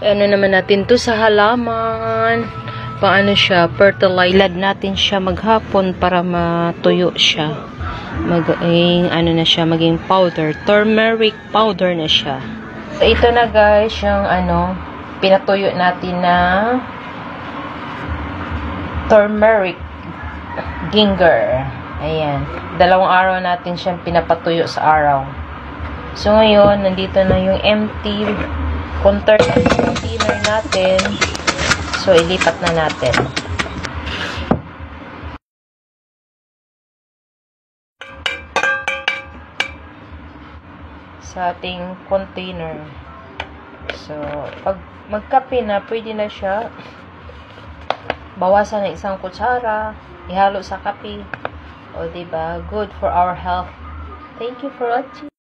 Ano naman natin to sa halaman. Paano siya? Fertilize. Ilad natin siya maghapon para matuyo siya. Maging, ano na siya, maging powder. Turmeric powder na siya. So, ito na guys, yung ano, pinatuyo natin na turmeric ginger. Ayan. 2 araw natin siyang pinapatuyo sa araw. So, ngayon, nandito na yung empty container natin. So, ilipat na natin. Sa ating container. So, pag magkape na, pwede na siya bawasan ng 1 kutsara, ihalo sa kape. O, diba? Good for our health. Thank you for watching.